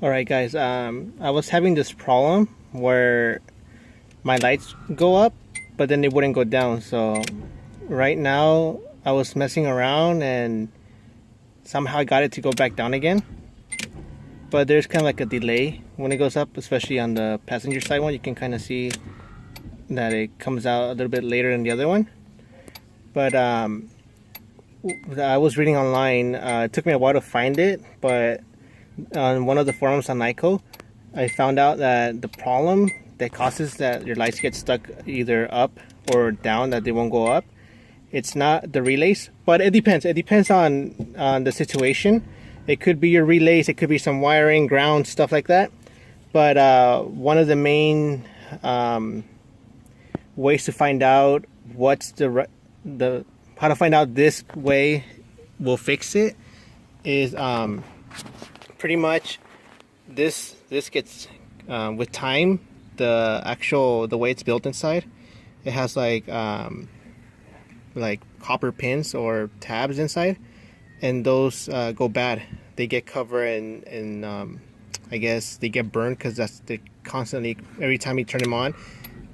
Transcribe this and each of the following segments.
Alright guys, I was having this problem where my lights go up but then they wouldn't go down. So right now I was messing around and somehow I got it to go back down again. But there's kind of like a delay when it goes up, especially on the passenger side one. You can kind of see that it comes out a little bit later than the other one. But I was reading online, it took me a while to find it, but on one of the forums on NICO, I found out that the problem that causes that your lights get stuck either up or down, that they won't go up, it's not the relays, but it depends. It depends on the situation. It could be your relays, it could be some wiring, ground, stuff like that. But one of the main ways to find out what's the how to find out this way will fix it is pretty much this gets with time, the way it's built inside, it has like copper pins or tabs inside, and those go bad. They get covered and I guess they get burned because they constantly, every time you turn them on,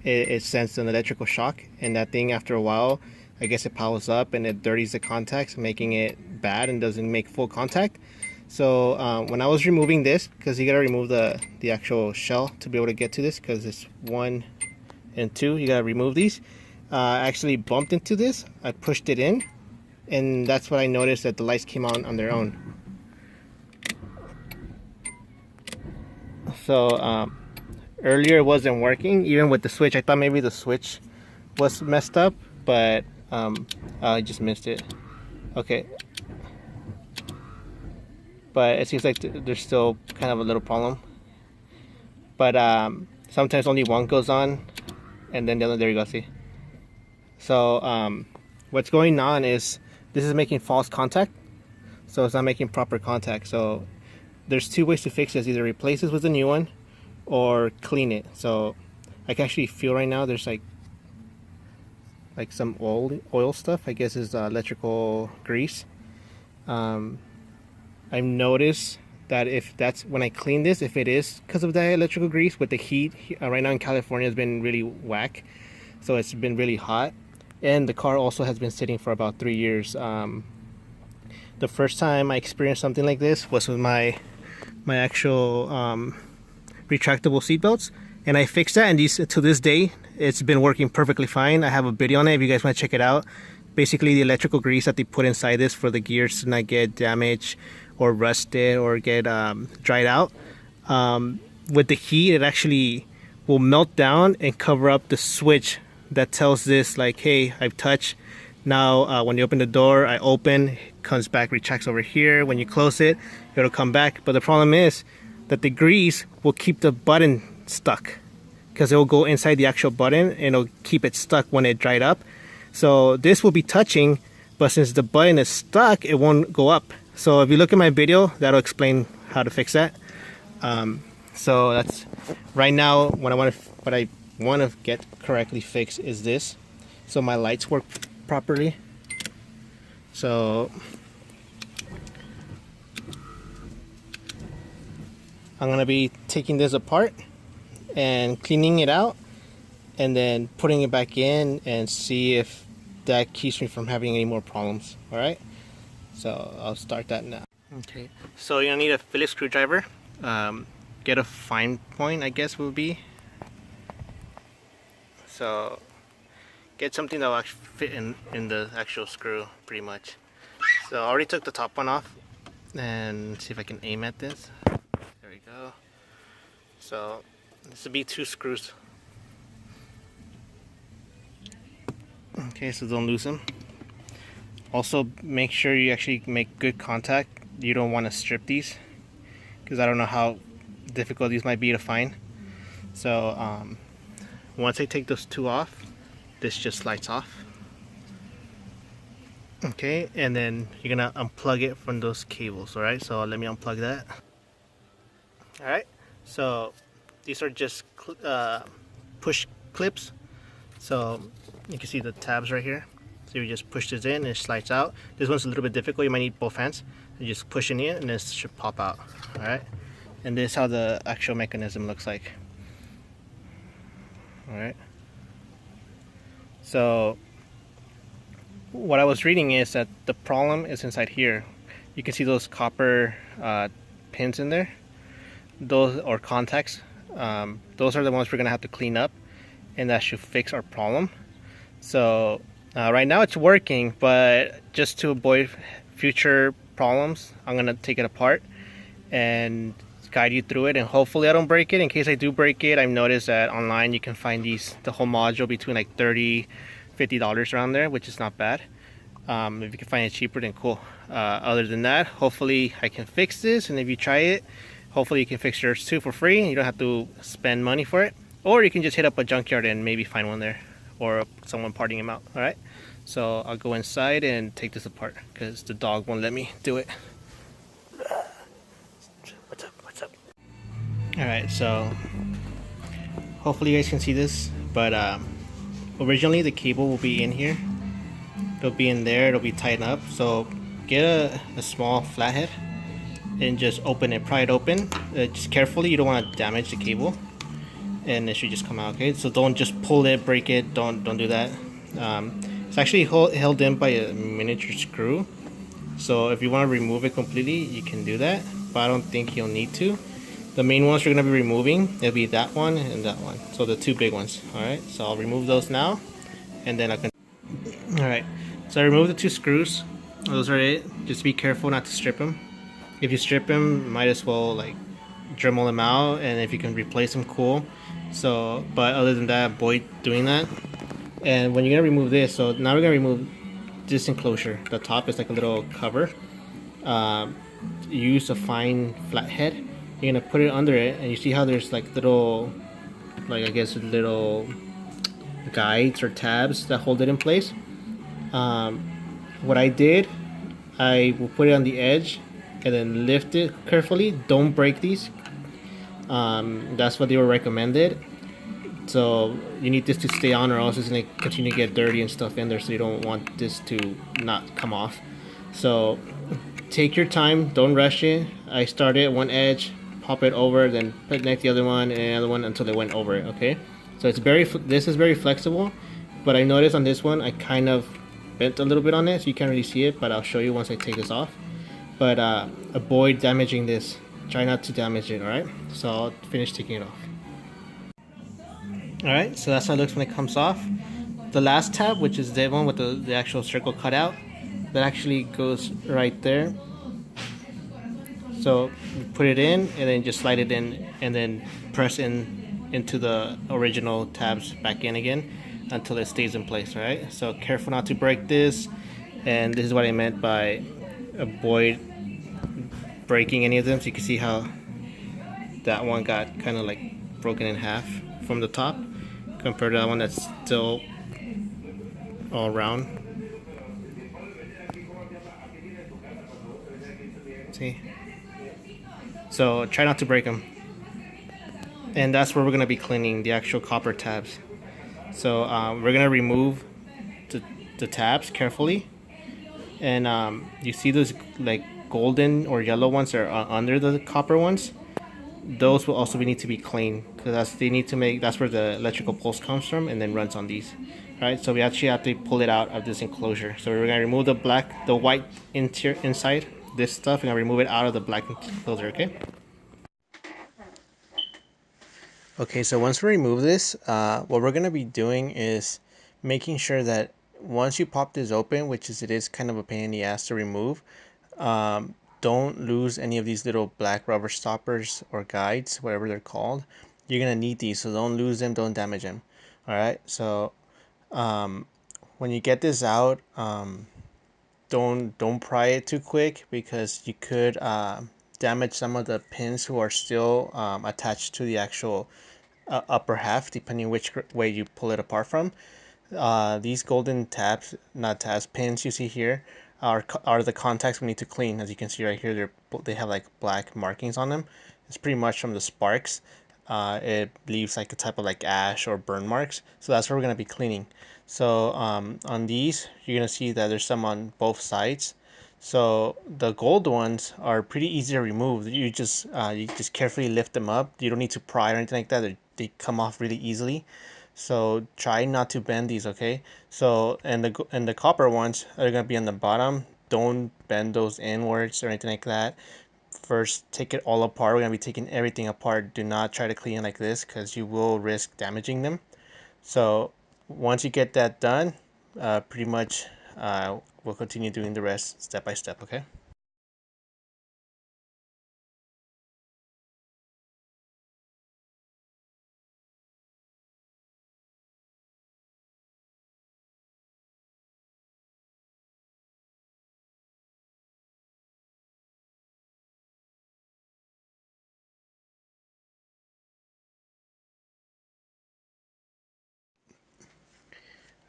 it sends an electrical shock, and that thing after a while, I guess it powers up and it dirties the contacts, making it bad and doesn't make full contact. So when I was removing this, because you gotta remove the actual shell to be able to get to this, because it's 1 and 2, you gotta remove these. I actually bumped into this, I pushed it in, and that's what I noticed, that the lights came on their own. So earlier it wasn't working, even with the switch. I thought maybe the switch was messed up, but I just missed it. Okay. But it seems like there's still kind of a little problem. But sometimes only one goes on, and then the other, there you go, see. So what's going on is this is making false contact, so it's not making proper contact. So there's two ways to fix this: either replace this with a new one or clean it. So I can actually feel right now there's like some oil stuff. I guess is electrical grease. I've noticed that if that's when I clean this, if it is because of that electrical grease, with the heat right now in California has been really whack, so it's been really hot, and the car also has been sitting for about 3 years. The first time I experienced something like this was with my actual retractable seat belts, and I fixed that, and these, to this day, it's been working perfectly fine. I have a video on it if you guys want to check it out. Basically, the electrical grease that they put inside this for the gears to not get damaged or rusted or get dried out. With the heat, it actually will melt down and cover up the switch that tells this, like, hey, I've touched. Now when you open the door, I open, it comes back, retracts over here. When you close it, it'll come back. But the problem is that the grease will keep the button stuck, because it will go inside the actual button and it'll keep it stuck when it dried up. So this will be touching, but since the button is stuck, it won't go up. So if you look at my video, that'll explain how to fix that. So that's right now what I want to get correctly fixed is this, so my lights work properly. So I'm gonna be taking this apart and cleaning it out, and then putting it back in and see if that keeps me from having any more problems. All right, so I'll start that now. Okay, so you're gonna need a Phillips screwdriver. Get a fine point, I guess would be. So get something that will actually fit in the actual screw, pretty much. So I already took the top one off, and see if I can aim at this. There we go. So this would be 2 screws. Okay, so don't lose them. Also, make sure you actually make good contact. You don't want to strip these, because I don't know how difficult these might be to find. So once I take those 2 off, this just slides off. Okay, and then you're gonna unplug it from those cables. All right, so let me unplug that. All right, so these are just push clips. So you can see the tabs right here. So you just push this in and it slides out. This one's a little bit difficult. You might need both hands. You just push it in and it should pop out. All right. And this is how the actual mechanism looks like. All right. So what I was reading is that the problem is inside here. You can see those copper pins in there, those or contacts. Those are the ones we're gonna have to clean up, and that should fix our problem. So right now it's working, but just to avoid future problems, I'm gonna take it apart and guide you through it, and hopefully I don't break it. In case I do break it, I've noticed that online you can find the whole module between like $30-$50 around there, which is not bad. If you can find it cheaper, then cool. Other than that, hopefully I can fix this, and if you try it, hopefully you can fix yours too for free and you don't have to spend money for it. Or you can just hit up a junkyard and maybe find one there, or someone parting them out. All right, so I'll go inside and take this apart because the dog won't let me do it. What's up? All right, so hopefully you guys can see this, but originally the cable will be in here. It'll be in there, it'll be tightened up. So get a small flathead and just open it, pry it open. Just carefully, you don't want to damage the cable, and it should just come out. Okay, so don't just pull it, break it. Don't do that. It's actually held in by a miniature screw, so if you want to remove it completely, you can do that, but I don't think you'll need to. The main ones you're going to be removing, it'll be that one and that one, so the two big ones. Alright, so I'll remove those now, and then I can. Alright, so I removed the two screws. Those are it. Just be careful not to strip them. If you strip them, might as well like Dremel them out, and if you can replace them, cool. So, but other than that, avoid doing that. And when you're gonna remove this, so now we're gonna remove this enclosure. The top is like a little cover. Use a fine flathead. You're gonna put it under it, and you see how there's like little, like I guess little guides or tabs that hold it in place. What I did, I will put it on the edge and then lift it carefully. Don't break these. That's what they were recommended. So you need this to stay on, or else it's gonna continue to get dirty and stuff in there. So you don't want this to not come off. So take your time. Don't rush it. I started at one edge, pop it over, then put next the other one and another one until it went over it. Okay. So it's this is very flexible, but I noticed on this one I kind of bent a little bit on it, so you can't really see it. But I'll show you once I take this off. But avoid damaging this. Try not to damage it. All right. So I'll finish taking it off. Alright, so that's how it looks when it comes off. The last tab, which is the one with the actual circle cut out, that actually goes right there. So you put it in and then just slide it in and then press into the original tabs back in again until it stays in place, alright? So careful not to break this, and this is what I meant by avoid breaking any of them. So you can see how that one got kind of like broken in half from the top compared to that one that's still all round. See? So try not to break them. And that's where we're going to be cleaning the actual copper tabs. So we're going to remove the tabs carefully. And you see those like golden or yellow ones that are under the copper ones? Those will also need to be cleaned, because that's where the electrical pulse comes from and then runs on these. Right, so we actually have to pull it out of this enclosure. So we're gonna remove the white inside this stuff, and I remove it out of the black enclosure. Okay, so once we remove this, what we're gonna be doing is making sure that once you pop this open, which it is kind of a pain in the ass to remove, don't lose any of these little black rubber stoppers or guides, whatever they're called. You're gonna need these, so don't lose them, don't damage them. All right, so when you get this out, don't pry it too quick, because you could damage some of the pins who are still attached to the actual upper half, depending which way you pull it apart from. These golden pins you see here are the contacts we need to clean. As you can see right here, they have like black markings on them. It's pretty much from the sparks. It leaves like a type of like ash or burn marks. So that's what we're gonna be cleaning. So on these, you're gonna see that there's some on both sides. So the gold ones are pretty easy to remove. You just carefully lift them up. You don't need to pry or anything like that. They come off really easily. So try not to bend these, okay? So and the copper ones are gonna be on the bottom. Don't bend those inwards or anything like that. First, take it all apart. We're gonna be taking everything apart. Do not try to clean it like this because you will risk damaging them. So once you get that done, pretty much we'll continue doing the rest step by step, okay?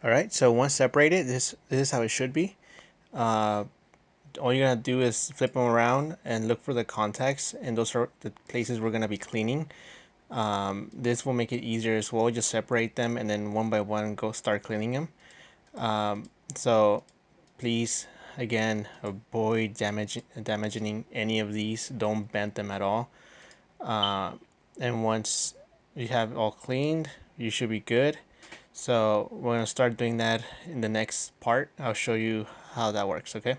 All right, so once separated, this is how it should be. Uh, all you're gonna do is flip them around and look for the contacts, and those are the places we're gonna be cleaning. This will make it easier as well. Just separate them and then one by one go start cleaning them. So please, again, avoid damaging any of these. Don't bend them at all. Uh, and once you have all cleaned, you should be good. So we're gonna start doing that in the next part. I'll show you how that works, okay?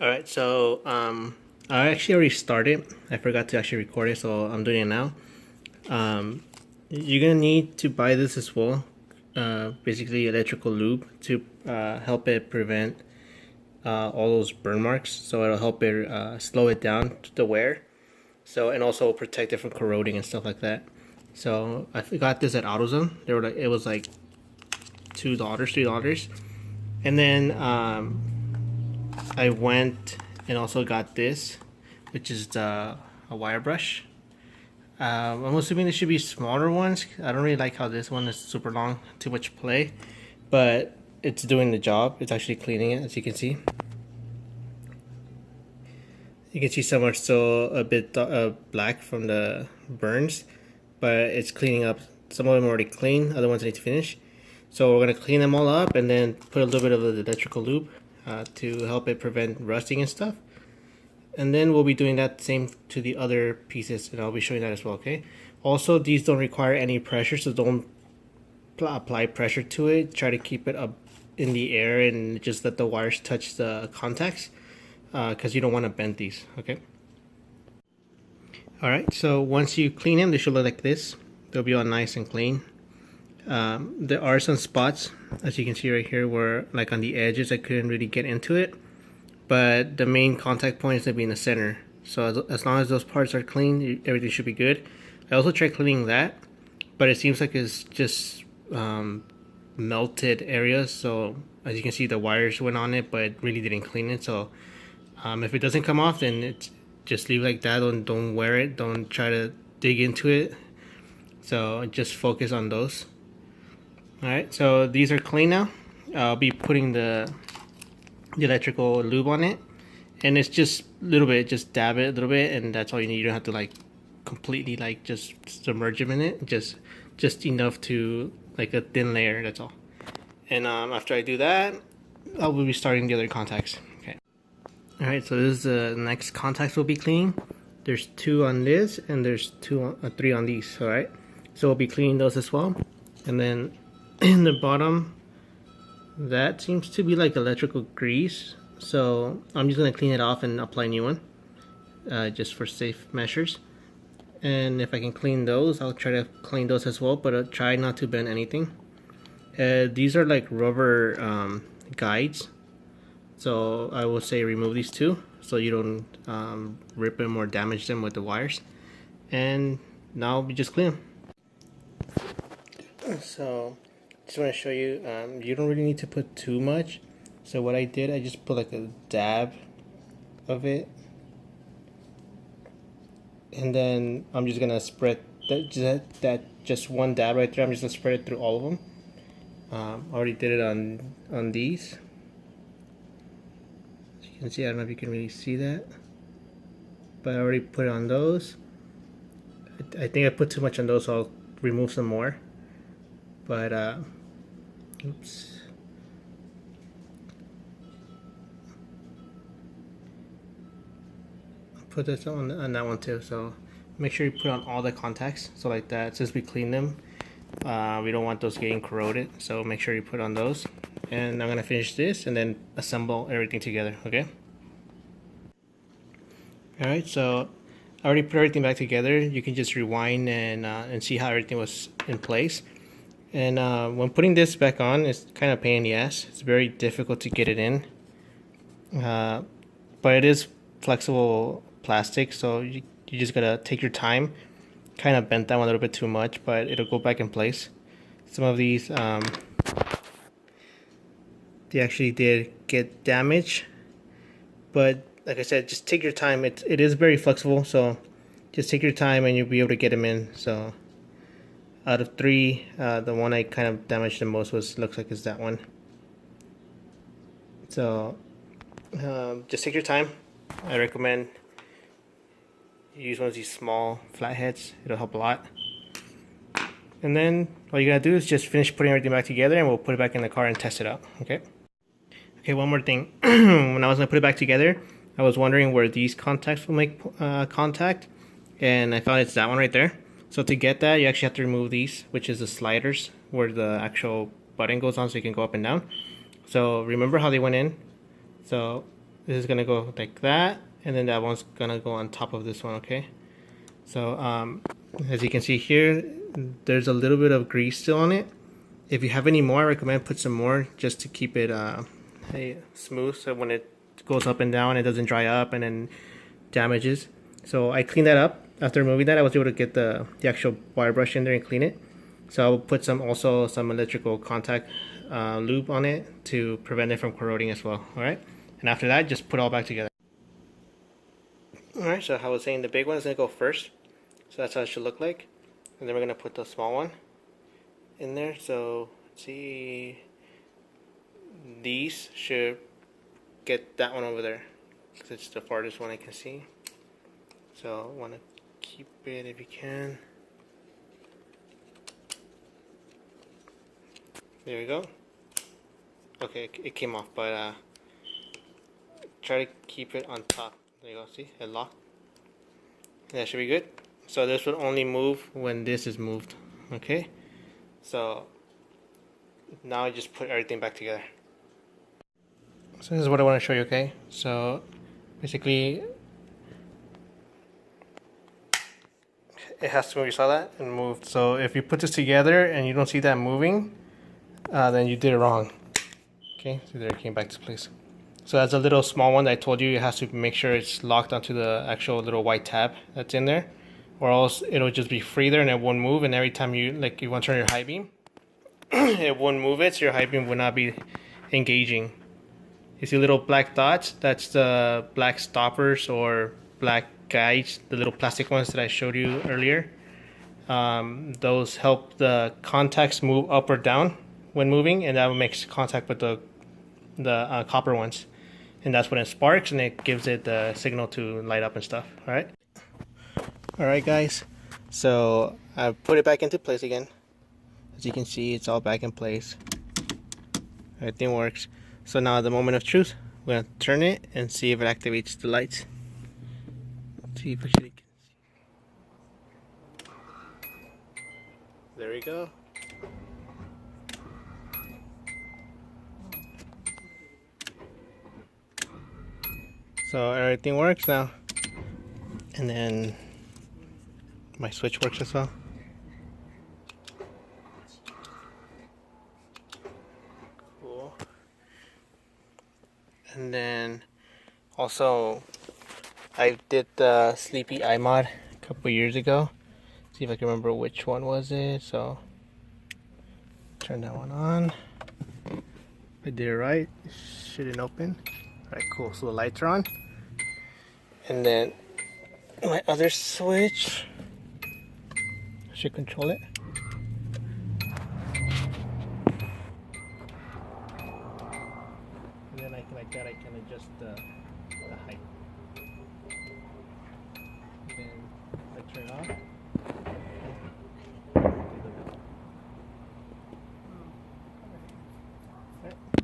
All right, so I actually already started. I forgot to actually record it, so I'm doing it now. Um, you're gonna need to buy this as well. Basically, electrical lube to help it prevent all those burn marks. So it'll help it slow it down to the wear. So and also protect it from corroding and stuff like that. So I got this at AutoZone. They were like it was like $2, $3, and then I went and also got this, which is a wire brush. I'm assuming there should be smaller ones. I don't really like how this one is super long, too much play, but it's doing the job. It's actually cleaning it, as you can see. You can see some are still a bit black from the burns, but it's cleaning up. Some of them are already clean, other ones need to finish. So we're going to clean them all up and then put a little bit of the electrical lube to help it prevent rusting and stuff. And then we'll be doing that same to the other pieces, and I'll be showing that as well, okay? Also, these don't require any pressure, so don't apply pressure to it. Try to keep it up in the air and just let the wires touch the contacts because you don't want to bend these, okay? All right, so once you clean them, they should look like this. They'll be all nice and clean. There are some spots, as you can see right here, where like on the edges I couldn't really get into it, but the main contact point is going to be in the center. So as long as those parts are clean, everything should be good. I also tried cleaning that, but it seems like it's just melted areas. So as you can see, the wires went on it, but it really didn't clean it. So if it doesn't come off, then it's just leave like that. Don't wear it. Don't try to dig into it. So just focus on those. All right, so these are clean now. I'll be putting the electrical lube on it, and it's just a little bit. Just dab it a little bit, and that's all you need. You don't have to like completely like just submerge them in it. Just enough to like a thin layer. That's all. And after I do that, I will be starting the other contacts. Okay. All right, so this is the next contacts we'll be cleaning. There's 2 on this, and there's 3 on these. All right, so we'll be cleaning those as well, and then in the bottom, that seems to be like electrical grease. So I'm just gonna clean it off and apply a new one, just for safe measures. And if I can clean those, I'll try to clean those as well, but I'll try not to bend anything. These are like rubber guides, so I will say remove these 2 so you don't rip them or damage them with the wires. And now we just clean them. So just want to show you, you don't really need to put too much. So what I did, I just put like a dab of it, and then I'm just gonna spread that just one dab right there. I'm just gonna spread it through all of them. I already did it on these. As you can see, I don't know if you can really see that. but I already put it on those. I think I put too much on those, so I'll remove some more. But oops. I'll put this on that one too. So make sure you put on all the contacts. So like that, since we clean them, we don't want those getting corroded. So make sure you put on those. And I'm gonna finish this and then assemble everything together. Okay. All right. So I already put everything back together. You can just rewind and see how everything was in place. And when putting this back on, it's kind of pain in the ass. It's very difficult to get it in. But it is flexible plastic, so you just gotta take your time. Kind of bent that one a little bit too much, but it'll go back in place. Some of these, they actually did get damaged. But like I said, just take your time. It is very flexible, so just take your time and you'll be able to get them in. So out of 3, the one I kind of damaged the most looks like it's that one. So just take your time. I recommend you use one of these small flatheads. It'll help a lot. And then all you gotta do is just finish putting everything back together, and we'll put it back in the car and test it out. Okay. Okay. One more thing. When I was gonna put it back together, I was wondering where these contacts will make contact, and I found it's that one right there. So to get that, you actually have to remove these, which is the sliders where the actual button goes on, so you can go up and down. So remember how they went in. So this is gonna go like that, and then that one's gonna go on top of this one. Okay. So as you can see here, there's a little bit of grease still on it. If you have any more, I recommend put some more just to keep it smooth, so when it goes up and down, it doesn't dry up and then damages. So I cleaned that up. After removing that, I was able to get the actual wire brush in there and clean it. So I'll put some electrical contact lube on it to prevent it from corroding as well. All right. And after that, just put it all back together. All right. So how I was saying, the big one is gonna go first. So that's how it should look like. And then we're gonna put the small one in there. So let's see, these should get that one over there because it's the farthest one I can see. So want to keep it if you can. There we go. Okay, it came off, but try to keep it on top. There you go. See, it locked. That should be good. So this will only move when this is moved. Okay. So now I just put everything back together. So this is what I want to show you. Okay. So basically, it has to move. You saw that? And moved. So if you put this together and you don't see that moving, then you did it wrong. Okay, so there it came back to place. So that's a little small one that I told you. It has to make sure it's locked onto the actual little white tab that's in there, or else it'll just be free there and it won't move. And every time you want to turn your high beam, it won't move it, so your high beam will not be engaging. You see little black dots? That's the black stoppers or black guides, the little plastic ones that I showed you earlier. Those help the contacts move up or down when moving, and that makes contact with the copper ones, and that's when it sparks and it gives it the signal to light up and stuff. All right guys, so I put it back into place again. As you can see, it's all back in place. Everything works. So now at the moment of truth, we're gonna turn it and see if it activates the lights. Let's see if actually can see. There we go. So everything works now, and then my switch works as well. Cool. And then also I did the sleepy eye mod a couple years ago. See if I can remember which one was it. So turn that one on. If I did it right, it shouldn't open. Alright, cool. So the lights are on. And then my other switch should control it. And then like that, I can adjust the height. Turn it off.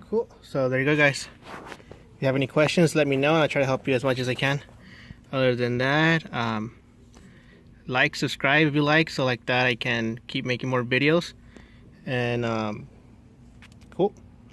Cool. So there you go, guys. If you have any questions, let me know. I'll try to help you as much as I can. Other than that, like, subscribe if you like, so like that I can keep making more videos. And cool.